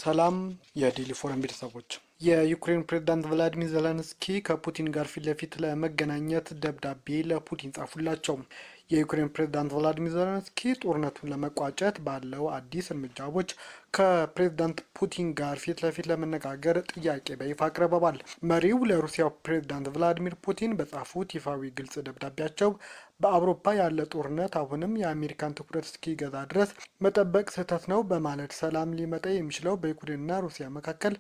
ሰላም የዴሊ ፎረም ቤተሰቦች፣ የዩክሬን ፕሬዝዳንት ቮሎዲሚር ዜሌንስኪ ከፑቲን ጋር ፊት ለፊት ለመገናኘት ደብዳቤ ለፑቲን ጻፉላቸው። የዩክሬን ፕሬዝዳንት ቮሎዲሚር ዜሌንስኪ ጦርነቱን ለመቋጨት ባለው አዲስ እርምጃዎች ከፕሬዝዳንት ፑቲን ጋር ፊት ለፊት ለመነጋገር ጥያቄ በይፋ አቅርበዋል። መሪው ለሩሲያው ፕሬዝዳንት ቭላዲሚር ፑቲን በጻፉት ይፋዊ ግልጽ ደብዳቤያቸው በአውሮፓ ያለ ጦርነት አሁንም የአሜሪካን ትኩረት እስኪገዛ ድረስ መጠበቅ ስህተት ነው በማለት ሰላም ሊመጣ የሚችለው በዩክሬንና ሩሲያ መካከል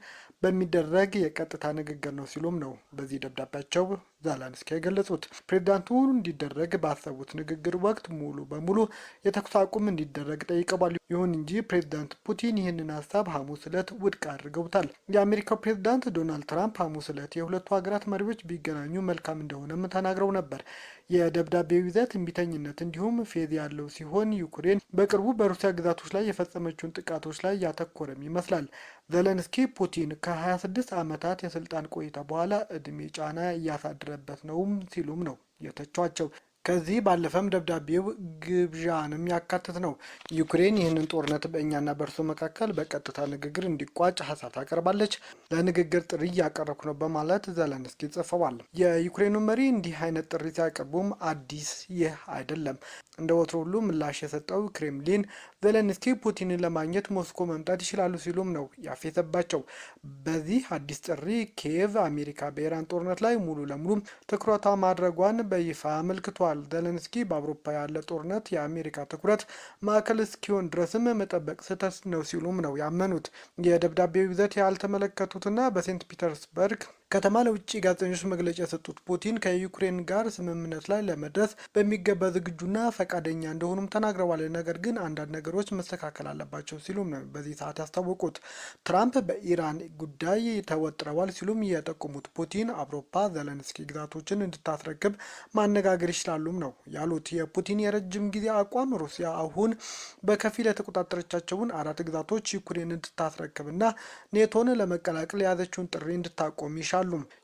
በሚደረግ የቀጥታ ንግግር ነው ሲሉም ነው በዚህ ደብዳቤያቸው ዜሌንስኪ የገለጹት። ፕሬዝዳንቱ እንዲደረግ ባሰቡት ንግግር ወቅት ሙሉ በሙሉ የተኩስ አቁም እንዲደረግ ጠይቀዋል። ይሁን እንጂ ፕሬዝዳንት ፑቲን ይህንን ሀሳብ ሐሙስ ዕለት ውድቅ አድርገውታል። የአሜሪካው ፕሬዝዳንት ዶናልድ ትራምፕ ሐሙስ ዕለት የሁለቱ ሀገራት መሪዎች ቢገናኙ መልካም እንደሆነም ተናግረው ነበር። የደብዳቤው ይዘት እምቢተኝነት እንዲሁም ፌዝ ያለው ሲሆን ዩክሬን በቅርቡ በሩሲያ ግዛቶች ላይ የፈጸመችውን ጥቃቶች ላይ ያተኮረም ይመስላል። ዜሌንስኪ ፑቲን ከ26 ዓመታት የስልጣን ቆይታ በኋላ እድሜ ጫና እያሳደረበት ነውም ሲሉም ነው የተቿቸው። ከዚህ ባለፈም ደብዳቤው ግብዣንም ያካትት ነው። ዩክሬን ይህንን ጦርነት በእኛና በእርሱ መካከል በቀጥታ ንግግር እንዲቋጭ ሀሳብ ታቀርባለች። ለንግግር ጥሪ እያቀረብኩ ነው በማለት ዜሌንስኪ ጽፈዋል። የዩክሬኑ መሪ እንዲህ አይነት ጥሪ ሲያቀርቡም አዲስ ይህ አይደለም። እንደ ወትሮ ሁሉ ምላሽ የሰጠው ክሬምሊን ዜሌንስኪ ፑቲንን ለማግኘት ሞስኮ መምጣት ይችላሉ ሲሉም ነው ያፌዘባቸው። በዚህ አዲስ ጥሪ ኪየቭ አሜሪካ በኢራን ጦርነት ላይ ሙሉ ለሙሉ ትኩረቷ ማድረጓን በይፋ አመልክቷል። ዜሌንስኪ በአውሮፓ ያለ ጦርነት የአሜሪካ ትኩረት ማዕከል እስኪሆን ድረስም መጠበቅ ስህተት ነው ሲሉም ነው ያመኑት። የደብዳቤው ይዘት ያልተመለከቱትና በሴንት ፒተርስበርግ ከተማ ለውጭ ጋዜጠኞች መግለጫ የሰጡት ፑቲን ከዩክሬን ጋር ስምምነት ላይ ለመድረስ በሚገባ ዝግጁና ፈቃደኛ እንደሆኑም ተናግረዋል። ነገር ግን አንዳንድ ነገሮች መስተካከል አለባቸው ሲሉም ነው በዚህ ሰዓት ያስታወቁት። ትራምፕ በኢራን ጉዳይ ተወጥረዋል ሲሉም የጠቆሙት ፑቲን አውሮፓ ዜሌንስኪ ግዛቶችን እንድታስረክብ ማነጋገር ይችላሉም ነው ያሉት። የፑቲን የረጅም ጊዜ አቋም ሩሲያ አሁን በከፊል የተቆጣጠረቻቸውን 4 ግዛቶች ዩክሬን እንድታስረክብና ኔቶን ለመቀላቀል የያዘችውን ጥሪ እንድታቆም ይሻሉ።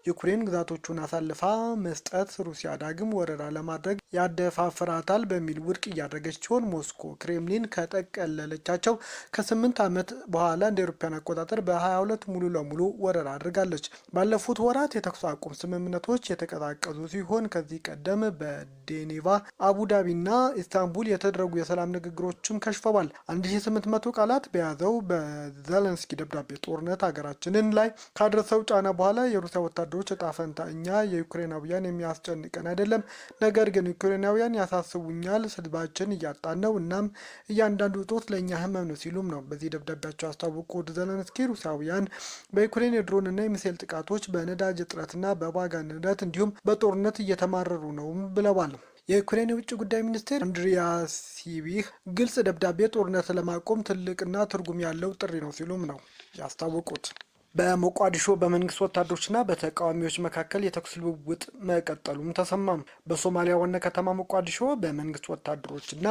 ዩክሬን ግዛቶቹን አሳልፋ መስጠት ሩሲያ ዳግም ወረራ ለማድረግ ያደፋፍራታል በሚል ውድቅ እያደረገች ሲሆን ሞስኮ ክሬምሊን ከጠቀለለቻቸው ከ8 ዓመት በኋላ እንደ አውሮፓውያን አቆጣጠር በ22 ሙሉ ለሙሉ ወረራ አድርጋለች። ባለፉት ወራት የተኩስ አቁም ስምምነቶች የተቀዛቀዙ ሲሆን ከዚህ ቀደም በጄኔቫ አቡዳቢና ኢስታንቡል የተደረጉ የሰላም ንግግሮችም ከሽፈዋል። 1800 ቃላት በያዘው በዜሌንስኪ ደብዳቤ ጦርነት ሀገራችንን ላይ ካደረሰው ጫና በኋላ የሩሲያ ወታደሮች እጣ ፈንታ እኛ የዩክሬናውያን የሚያስጨንቀን አይደለም፣ ነገር ግን ዩክሬናውያን ያሳስቡኛል። ህዝባችን እያጣን ነው፣ እናም እያንዳንዱ እጦት ለእኛ ህመም ነው ሲሉም ነው በዚህ ደብዳቤያቸው ያስታወቁት። ዜሌንስኪ ሩሲያውያን በዩክሬን የድሮንና የሚሳኤል ጥቃቶች፣ በነዳጅ እጥረትና በዋጋ ንረት እንዲሁም በጦርነት እየተማረሩ ነው ብለዋል። የዩክሬን የውጭ ጉዳይ ሚኒስቴር አንድሪያ ሲቢህ ግልጽ ደብዳቤ ጦርነት ለማቆም ትልቅና ትርጉም ያለው ጥሪ ነው ሲሉም ነው ያስታወቁት። በሞቃዲሾ በመንግስት ወታደሮችና በተቃዋሚዎች መካከል የተኩስ ልውውጥ መቀጠሉም ተሰማም። በሶማሊያ ዋና ከተማ ሞቃዲሾ በመንግስት ወታደሮችና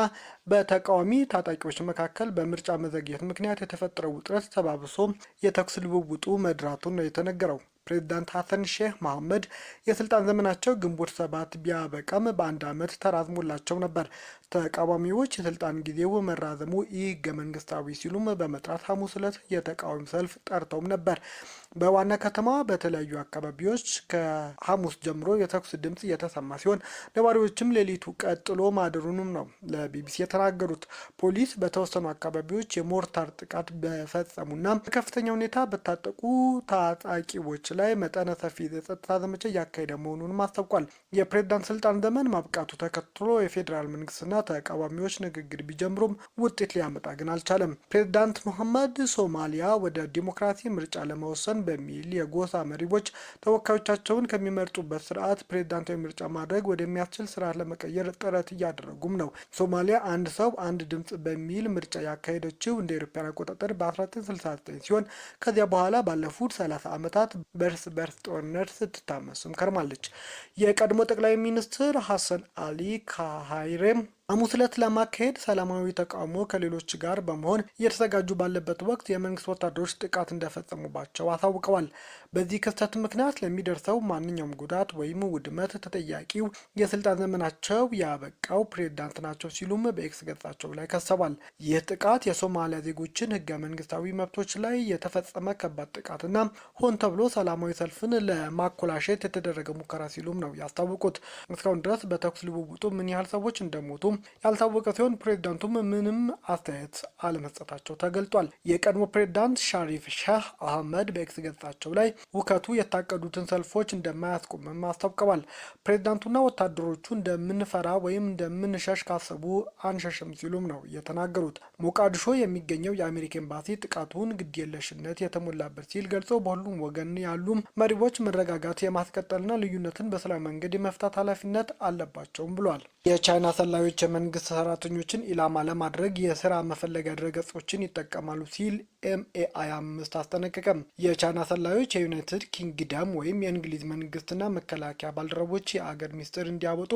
በተቃዋሚ ታጣቂዎች መካከል በምርጫ መዘግየት ምክንያት የተፈጠረው ውጥረት ተባብሶ የተኩስ ልውውጡ መድራቱን ነው የተነገረው። ፕሬዝዳንት ሐሰን ሼህ መሐመድ የስልጣን ዘመናቸው ግንቦት 7 ቢያበቃም በ1 ዓመት ተራዝሞላቸው ነበር። ተቃዋሚዎች የስልጣን ጊዜው መራዘሙ ህገ መንግስታዊ ሲሉም በመጥራት ሐሙስ ዕለት የተቃዋሚ ሰልፍ ጠርተውም ነበር። በዋና ከተማዋ በተለያዩ አካባቢዎች ከሐሙስ ጀምሮ የተኩስ ድምጽ የተሰማ ሲሆን ነዋሪዎችም ሌሊቱ ቀጥሎ ማደሩንም ነው ለቢቢሲ የተናገሩት። ፖሊስ በተወሰኑ አካባቢዎች የሞርታር ጥቃት በፈጸሙና በከፍተኛ ሁኔታ በታጠቁ ታጣቂዎች ላይ መጠነ ሰፊ የጸጥታ ዘመቻ እያካሄደ መሆኑንም አስታውቋል። የፕሬዝዳንት ስልጣን ዘመን ማብቃቱ ተከትሎ የፌዴራል መንግስትና ተቃዋሚዎች ንግግር ቢጀምሩም ውጤት ሊያመጣ ግን አልቻለም። ፕሬዝዳንት መሐመድ ሶማሊያ ወደ ዲሞክራሲ ምርጫ ለመወሰን በሚል የጎሳ መሪዎች ተወካዮቻቸውን ከሚመርጡበት ስርዓት ፕሬዝዳንታዊ ምርጫ ማድረግ ወደሚያስችል ስርዓት ለመቀየር ጥረት እያደረጉም ነው። ሶማሊያ አንድ ሰው አንድ ድምጽ በሚል ምርጫ ያካሄደችው እንደ አውሮፓውያን አቆጣጠር በ1969 ሲሆን ከዚያ በኋላ ባለፉት 30 ዓመታት በእርስ በርስ ጦርነት ስትታመስም ከርማለች። የቀድሞ ጠቅላይ ሚኒስትር ሐሰን አሊ ካሃይሬም ሐሙስ ዕለት ለማካሄድ ሰላማዊ ተቃውሞ ከሌሎች ጋር በመሆን እየተዘጋጁ ባለበት ወቅት የመንግስት ወታደሮች ጥቃት እንደፈጸሙባቸው አሳውቀዋል። በዚህ ክስተት ምክንያት ለሚደርሰው ማንኛውም ጉዳት ወይም ውድመት ተጠያቂው የስልጣን ዘመናቸው ያበቃው ፕሬዝዳንት ናቸው ሲሉም በኤክስ ገጻቸው ላይ ከሰዋል። ይህ ጥቃት የሶማሊያ ዜጎችን ህገ መንግስታዊ መብቶች ላይ የተፈጸመ ከባድ ጥቃትና ሆን ተብሎ ሰላማዊ ሰልፍን ለማኮላሸት የተደረገ ሙከራ ሲሉም ነው ያስታወቁት። እስካሁን ድረስ በተኩስ ልውውጡ ምን ያህል ሰዎች እንደሞቱ ያልታወቀ ሲሆን ፕሬዝዳንቱም ምንም አስተያየት አለመስጠታቸው ተገልጧል። የቀድሞ ፕሬዝዳንት ሻሪፍ ሼህ አህመድ በኤክስ ገጻቸው ላይ ውከቱ የታቀዱትን ሰልፎች እንደማያስቆምም አስታውቀዋል። ፕሬዝዳንቱና ወታደሮቹ እንደምንፈራ ወይም እንደምንሸሽ ካሰቡ አንሸሽም ሲሉም ነው የተናገሩት። ሞቃዲሾ የሚገኘው የአሜሪካ ኤምባሲ ጥቃቱን ግድየለሽነት የተሞላበት ሲል ገልጾ በሁሉም ወገን ያሉ መሪዎች መረጋጋት የማስቀጠልና ልዩነትን በሰላማዊ መንገድ የመፍታት ኃላፊነት አለባቸውም ብሏል። የቻይና ሰላዮች የመንግስት ሰራተኞችን ኢላማ ለማድረግ የስራ መፈለጊያ ድረገጾችን ይጠቀማሉ ሲል ኤምኤአይ 5 አስጠነቀቀም። የቻይና ሰላዮች የዩናይትድ ኪንግደም ወይም የእንግሊዝ መንግስትና መከላከያ ባልደረቦች የአገር ሚስጥር እንዲያወጡ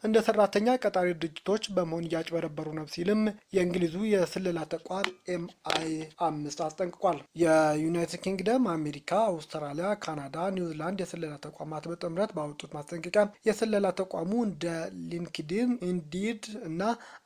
እንደ ሰራተኛ ቀጣሪ ድርጅቶች በመሆን እያጭበረበሩ ነው ሲልም የእንግሊዙ የስለላ ተቋም ኤምአይ 5 አስጠንቅቋል። የዩናይትድ ኪንግደም፣ አሜሪካ፣ አውስትራሊያ፣ ካናዳ፣ ኒውዚላንድ የስለላ ተቋማት በጥምረት ባወጡት ማስጠንቀቂያ የስለላ ተቋሙ እንደ ሊንክድን፣ ኢንዲድ እና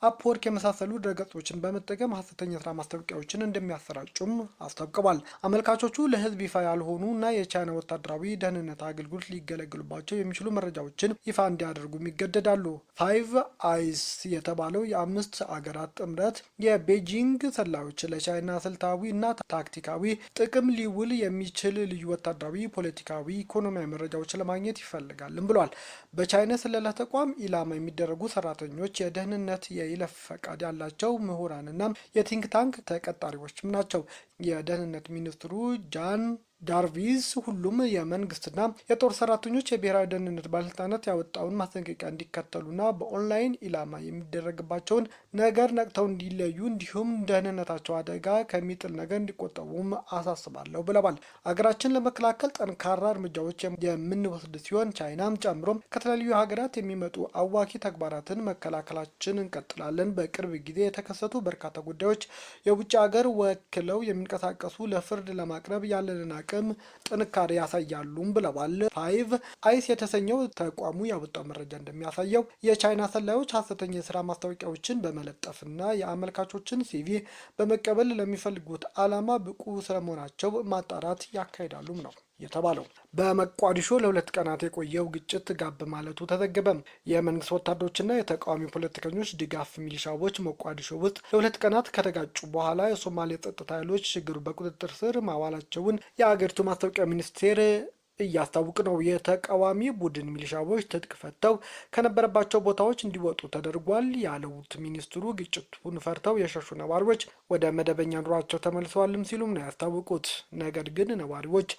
አፕወርክ የመሳሰሉ ድረገጾችን በመጠቀም ሀሰተኛ ስራ ማስታወቂያዎችን እንደሚያሰራጩም አስታውቀዋል። አመልካቾቹ ለህዝብ ይፋ ያልሆኑ እና የቻይና ወታደራዊ ደህንነት አገልግሎት ሊገለግሉባቸው የሚችሉ መረጃዎችን ይፋ እንዲያደርጉም ይገደዳሉ። ፋይቭ አይስ የተባለው የአምስት አገራት ጥምረት የቤጂንግ ሰላዮች ለቻይና ስልታዊ እና ታክቲካዊ ጥቅም ሊውል የሚችል ልዩ ወታደራዊ፣ ፖለቲካዊ፣ ኢኮኖሚያዊ መረጃዎች ለማግኘት ይፈልጋልም ብሏል። በቻይና ስለላ ተቋም ኢላማ የሚደረጉ ሰራተኞች የደህንነት የይለፍ ፈቃድ ያላቸው ምሁራንና የቲንክ ታንክ ተቀጣሪዎችም ናቸው። የደህንነት ሚኒስትሩ ጃን ዳርቪስ ሁሉም የመንግስትና የጦር ሰራተኞች የብሔራዊ ደህንነት ባለስልጣናት ያወጣውን ማስጠንቀቂያ እንዲከተሉና በኦንላይን ኢላማ የሚደረግባቸውን ነገር ነቅተው እንዲለዩ እንዲሁም ደህንነታቸው አደጋ ከሚጥል ነገር እንዲቆጠቡም አሳስባለሁ ብለዋል። አገራችን ለመከላከል ጠንካራ እርምጃዎች የምንወስድ ሲሆን ቻይናም ጨምሮ ከተለያዩ ሀገራት የሚመጡ አዋኪ ተግባራትን መከላከላችን እንቀጥላለን። በቅርብ ጊዜ የተከሰቱ በርካታ ጉዳዮች የውጭ ሀገር ወክለው የሚንቀሳቀሱ ለፍርድ ለማቅረብ ያለንን ጥንካሬ ያሳያሉም ብለዋል። ፋይቭ አይስ የተሰኘው ተቋሙ ያወጣው መረጃ እንደሚያሳየው የቻይና ሰላዮች ሀሰተኛ የስራ ማስታወቂያዎችን በመለጠፍና የአመልካቾችን ሲቪ በመቀበል ለሚፈልጉት ዓላማ ብቁ ስለመሆናቸው ማጣራት ያካሂዳሉም ነው የተባለው። በሞቃዲሾ ለ2 ቀናት የቆየው ግጭት ጋብ ማለቱ ተዘገበ። የመንግስት ወታደሮችና የተቃዋሚ ፖለቲከኞች ድጋፍ ሚሊሻዎች ሞቃዲሾ ውስጥ ለ2 ቀናት ከተጋጩ በኋላ የሶማሌ ጸጥታ ኃይሎች ችግሩ በቁጥጥር ስር ማዋላቸውን የአገሪቱ ማስታወቂያ ሚኒስቴር እያስታወቀ ነው። የተቃዋሚ ቡድን ሚሊሻዎች ትጥቅ ፈተው ከነበረባቸው ቦታዎች እንዲወጡ ተደርጓል ያሉት ሚኒስትሩ ግጭቱን ፈርተው የሸሹ ነዋሪዎች ወደ መደበኛ ኑሯቸው ተመልሰዋልም ሲሉም ነው ያስታወቁት። ነገር ግን ነዋሪዎች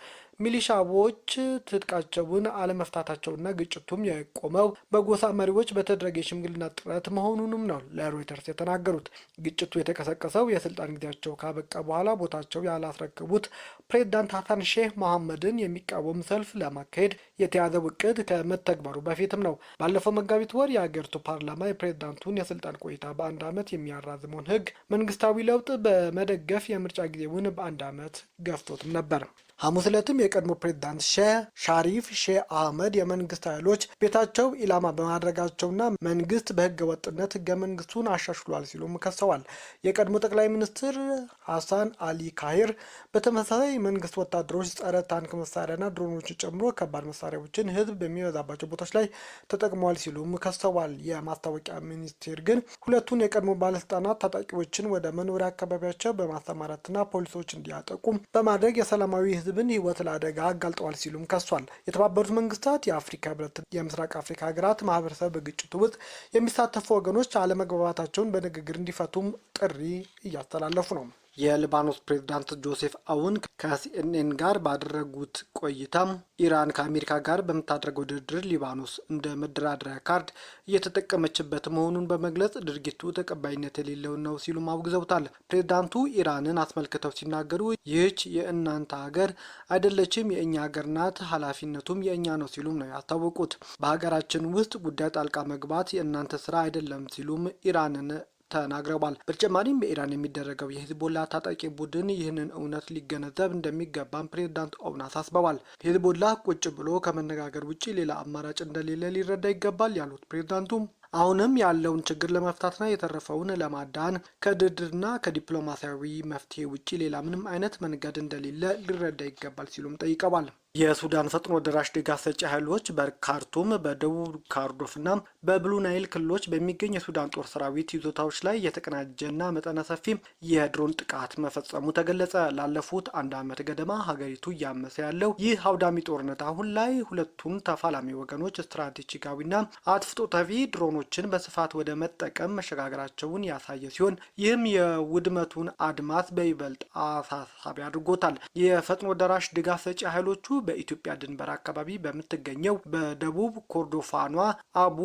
ሚሊሻዎች ትጥቃቸውን አለመፍታታቸውና ግጭቱም የቆመው በጎሳ መሪዎች በተደረገ የሽምግልና ጥረት መሆኑንም ነው ለሮይተርስ የተናገሩት። ግጭቱ የተቀሰቀሰው የስልጣን ጊዜያቸው ካበቃ በኋላ ቦታቸው ያላስረከቡት ፕሬዝዳንት ሀሰን ሼህ መሐመድን የሚቃወም ሰልፍ ለማካሄድ የተያዘው እቅድ ከመተግበሩ በፊትም ነው። ባለፈው መጋቢት ወር የአገሪቱ ፓርላማ የፕሬዝዳንቱን የስልጣን ቆይታ በ1 ዓመት የሚያራዝመውን ህግ መንግስታዊ ለውጥ በመደገፍ የምርጫ ጊዜውን በ1 ዓመት ገፍቶትም ነበር። ሐሙስ ዕለትም የቀድሞ ፕሬዝዳንት ሻሪፍ ሼህ አህመድ የመንግስት ኃይሎች ቤታቸው ኢላማ በማድረጋቸውና መንግስት በህገ ወጥነት ህገ መንግስቱን አሻሽሏል ሲሉም ከሰዋል። የቀድሞ ጠቅላይ ሚኒስትር ሐሰን አሊ ካሂር በተመሳሳይ መንግስት ወታደሮች ጸረ ታንክ መሳሪያና ድሮኖችን ጨምሮ ከባድ መሳሪያዎችን ህዝብ በሚበዛባቸው ቦታዎች ላይ ተጠቅመዋል ሲሉም ከሰዋል። የማስታወቂያ ሚኒስቴር ግን ሁለቱን የቀድሞ ባለስልጣናት ታጣቂዎችን ወደ መኖሪያ አካባቢያቸው በማሰማራትና ፖሊሶች እንዲያጠቁ በማድረግ የሰላማዊ ህዝብን ህይወት ለአደጋ አጋልጠዋል ሲሉም ከሷል። የተባበሩት መንግስታት፣ የአፍሪካ ህብረት፣ የምስራቅ አፍሪካ ሀገራት ማህበረሰብ በግጭቱ ውስጥ የሚሳተፉ ወገኖች አለመግባባታቸውን በንግግር እንዲፈቱም ጥሪ እያስተላለፉ ነው። የሊባኖስ ፕሬዝዳንት ጆሴፍ አውን ከሲኤንኤን ጋር ባደረጉት ቆይታ ኢራን ከአሜሪካ ጋር በምታደርገው ድርድር ሊባኖስ እንደ መደራደሪያ ካርድ እየተጠቀመችበት መሆኑን በመግለጽ ድርጊቱ ተቀባይነት የሌለው ነው ሲሉም አውግዘውታል። ፕሬዝዳንቱ ኢራንን አስመልክተው ሲናገሩ ይህች የእናንተ ሀገር አይደለችም፣ የእኛ ሀገር ናት፣ ኃላፊነቱም የእኛ ነው ሲሉም ነው ያስታወቁት። በሀገራችን ውስጥ ጉዳይ ጣልቃ መግባት የእናንተ ስራ አይደለም ሲሉም ኢራንን ተናግረዋል። በተጨማሪም በኢራን የሚደረገው የሂዝቦላ ታጣቂ ቡድን ይህንን እውነት ሊገነዘብ እንደሚገባም ፕሬዝዳንት አውን አሳስበዋል። ሂዝቦላ ቁጭ ብሎ ከመነጋገር ውጭ ሌላ አማራጭ እንደሌለ ሊረዳ ይገባል ያሉት ፕሬዝዳንቱ አሁንም ያለውን ችግር ለመፍታትና የተረፈውን ለማዳን ከድርድርና ከዲፕሎማሲያዊ መፍትሄ ውጭ ሌላ ምንም አይነት መንገድ እንደሌለ ሊረዳ ይገባል ሲሉም ጠይቀዋል። የሱዳን ፈጥኖ ደራሽ ድጋፍ ሰጪ ኃይሎች በካርቱም በደቡብ ካርዶፍና በብሉ ናይል ክልሎች በሚገኝ የሱዳን ጦር ሰራዊት ይዞታዎች ላይ የተቀናጀና መጠነ ሰፊ የድሮን ጥቃት መፈጸሙ ተገለጸ። ላለፉት አንድ ዓመት ገደማ ሀገሪቱ እያመሰ ያለው ይህ አውዳሚ ጦርነት አሁን ላይ ሁለቱን ተፋላሚ ወገኖች ስትራቴጂካዊና አጥፍቶ ጠፊ ድሮኖችን በስፋት ወደ መጠቀም መሸጋገራቸውን ያሳየ ሲሆን ይህም የውድመቱን አድማስ በይበልጥ አሳሳቢ አድርጎታል። የፈጥኖ ደራሽ ድጋፍ ሰጪ ኃይሎቹ በኢትዮጵያ ድንበር አካባቢ በምትገኘው በደቡብ ኮርዶፋኗ አቡ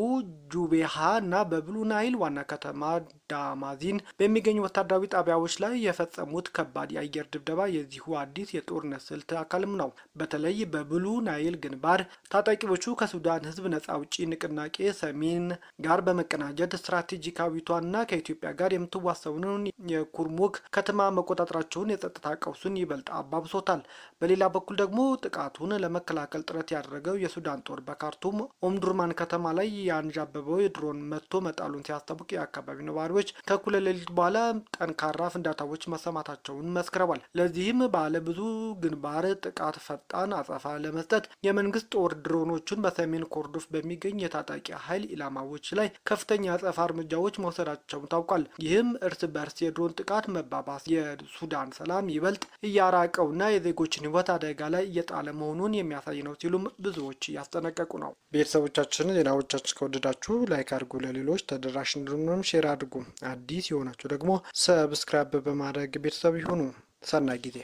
ጁቤሃ እና በብሉ ናይል ዋና ከተማ ዳማዚን በሚገኙ ወታደራዊ ጣቢያዎች ላይ የፈጸሙት ከባድ የአየር ድብደባ የዚሁ አዲስ የጦርነት ስልት አካልም ነው። በተለይ በብሉ ናይል ግንባር ታጣቂዎቹ ከሱዳን ሕዝብ ነጻ አውጪ ንቅናቄ ሰሜን ጋር በመቀናጀት ስትራቴጂካዊቷና ከኢትዮጵያ ጋር የምትዋሰኑን የኩርሙክ ከተማ መቆጣጠራቸውን የጸጥታ ቀውሱን ይበልጥ አባብሶታል። በሌላ በኩል ደግሞ ጥቃቱን ለመከላከል ጥረት ያደረገው የሱዳን ጦር በካርቱም ኦምዱርማን ከተማ ላይ ያንዣበበው የድሮን መጥቶ መጣሉን ሲያስታውቅ የአካባቢ ነዋሪዎች ከእኩለ ሌሊት በኋላ ጠንካራ ፍንዳታዎች መሰማታቸውን መስክረዋል። ለዚህም ባለ ብዙ ግንባር ጥቃት ፈጣን አጸፋ ለመስጠት የመንግስት ጦር ድሮኖቹን በሰሜን ኮርዶፍ በሚገኝ የታጣቂ ኃይል ኢላማዎች ላይ ከፍተኛ አጸፋ እርምጃዎች መውሰዳቸውን ታውቋል። ይህም እርስ በርስ የድሮን ጥቃት መባባስ የሱዳን ሰላም ይበልጥ እያራቀውና የዜጎችን ሕይወት አደጋ ላይ እየጣለ መሆኑን የሚያሳይ ነው ሲሉም ብዙዎች እያስጠነቀቁ ነው። ቤተሰቦቻችን ዜናዎቻችን ከወደዳችሁ ላይክ አድርጉ፣ ለሌሎች ተደራሽ እንዲሆንም ሼር አድርጉ። አዲስ የሆናችሁ ደግሞ ሰብስክራይብ በማድረግ ቤተሰብ ይሁኑ። ሰናይ ጊዜ